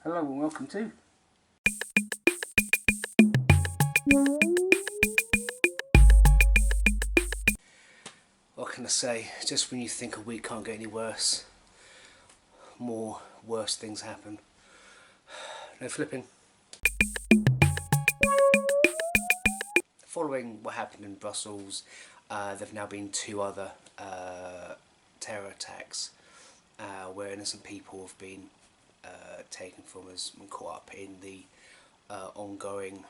Hello and welcome to. What can I say? Just when you think a week can't get any worse, more worse things happen. No flipping. Following what happened in Brussels, there have now been two other terror attacks where innocent people have been taken from us and caught up in the ongoing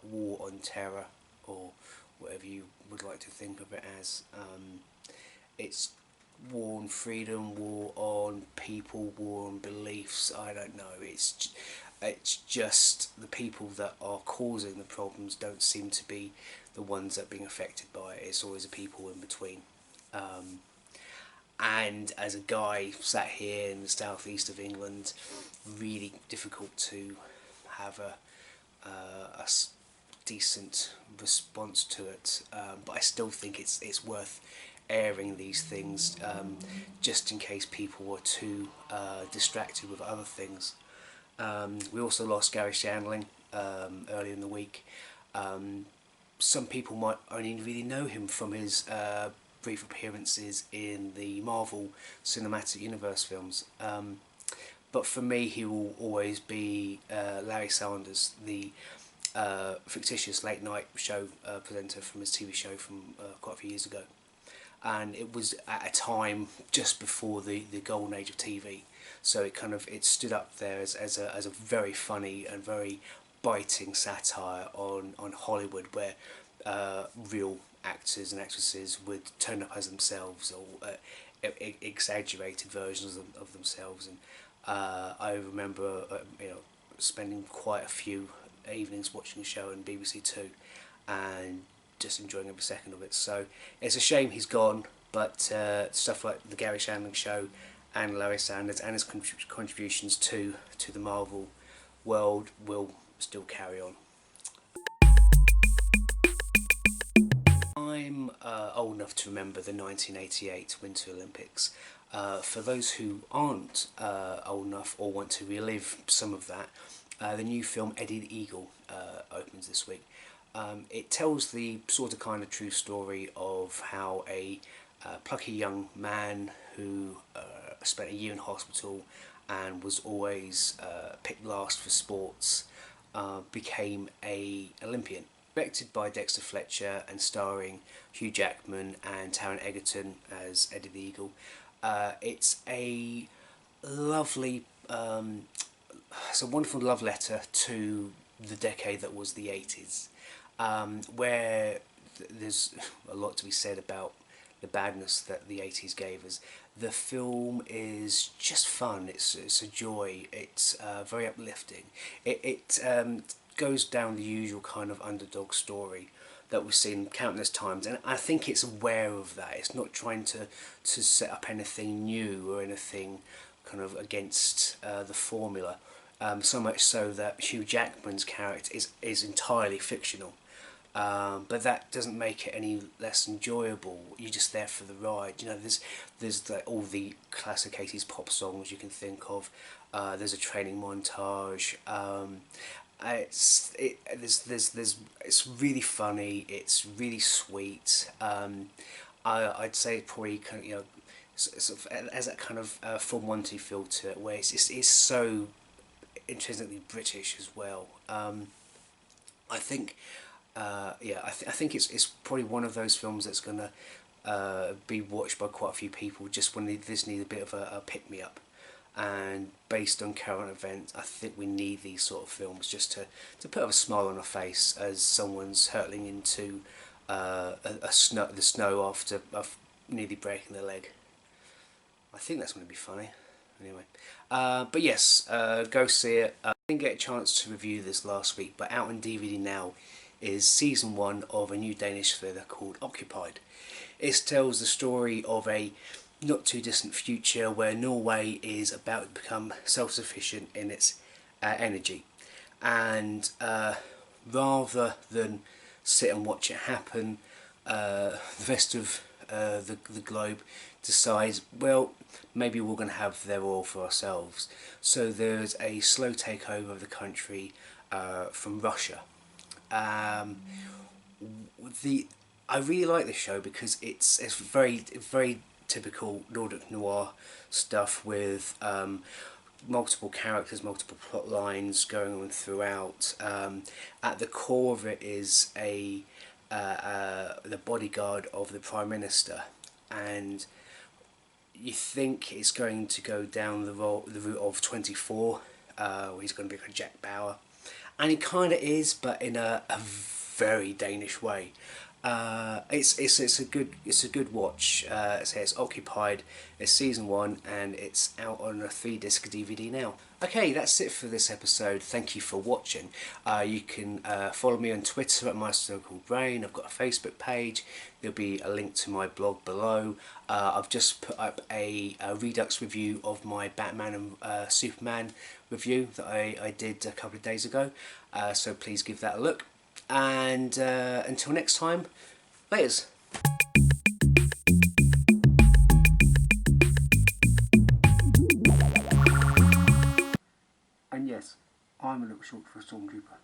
war on terror, or whatever you would like to think of it as. It's war on freedom, war on people, war on beliefs. I don't know. It's just the people that are causing the problems don't seem to be the ones that are being affected by it. It's always the people in between. And as a guy sat here in the southeast of England, really difficult to have a decent response to it. But I still think it's worth airing these things, just in case people were too distracted with other things. We also lost Gary Shandling earlier in the week. Some people might only really know him from his brief appearances in the Marvel Cinematic Universe films. But for me, he will always be Larry Sanders, the fictitious late night show presenter from his TV show from quite a few years ago. And it was at a time just before the golden age of TV, so it stood up there as a very funny and very biting satire on Hollywood, where real actors and actresses would turn up as themselves, or exaggerated versions of themselves. And I remember spending quite a few evenings watching the show on BBC Two and just enjoying every second of it. So it's a shame he's gone, but stuff like the Gary Shandling Show and Larry Sanders and his contributions to the Marvel world will still carry on. I'm old enough to remember the 1988 Winter Olympics. For those who aren't old enough or want to relive some of that, the new film Eddie the Eagle opens this week. It tells the sort of kind of true story of how a plucky young man who spent a year in hospital and was always picked last for sports became an Olympian. Directed by Dexter Fletcher and starring Hugh Jackman and Taron Egerton as Eddie the Eagle. It's a lovely, it's a wonderful love letter to the decade that was the 80s. Where there's a lot to be said about the badness that the 80s gave us. The film is just fun, it's a joy, it's very uplifting. It goes down the usual kind of underdog story that we've seen countless times, and I think it's aware of that. It's not trying to set up anything new or anything kind of against the formula. So much so that Hugh Jackman's character is entirely fictional. But that doesn't make it any less enjoyable. You're just there for the ride. There's all the classic 80s pop songs you can think of. There's a training montage. It's really funny. It's really sweet. I'd say probably kind of, sort of as that kind of full Monty feel to it, where it's so intrinsically British as well. I think. I think it's probably one of those films that's going to be watched by quite a few people just when they just need a bit of a pick-me-up. And based on current events, I think we need these sort of films just to put a smile on our face as someone's hurtling into the snow after nearly breaking their leg. I think that's going to be funny. Anyway, but yes, go see it. I didn't get a chance to review this last week, but out on DVD now is season 1 of a new Danish thriller called Occupied. It tells the story of a not too distant future where Norway is about to become self-sufficient in its energy, and rather than sit and watch it happen, the rest of the globe decides, well, maybe we're going to have their all for ourselves. So there's a slow takeover of the country from Russia. Um, I really like this show because it's very typical Nordic noir stuff with multiple characters, multiple plot lines going on throughout. At the core of it is the bodyguard of the Prime Minister, and you think it's going to go down the route of 24, where he's going to be like a Jack Bauer, and he kind of is, but in a very Danish way. It's a good watch. So it's occupied. It's season 1 and it's out on a 3-disc DVD now. Okay, that's it for this episode. Thank you for watching. You can follow me on Twitter at MySocialBrain. I've got a Facebook page. There'll be a link to my blog below. I've just put up a Redux review of my Batman and Superman review that I did a couple of days ago. So please give that a look. And until next time, laters. And yes, I'm a little short for a stormtrooper.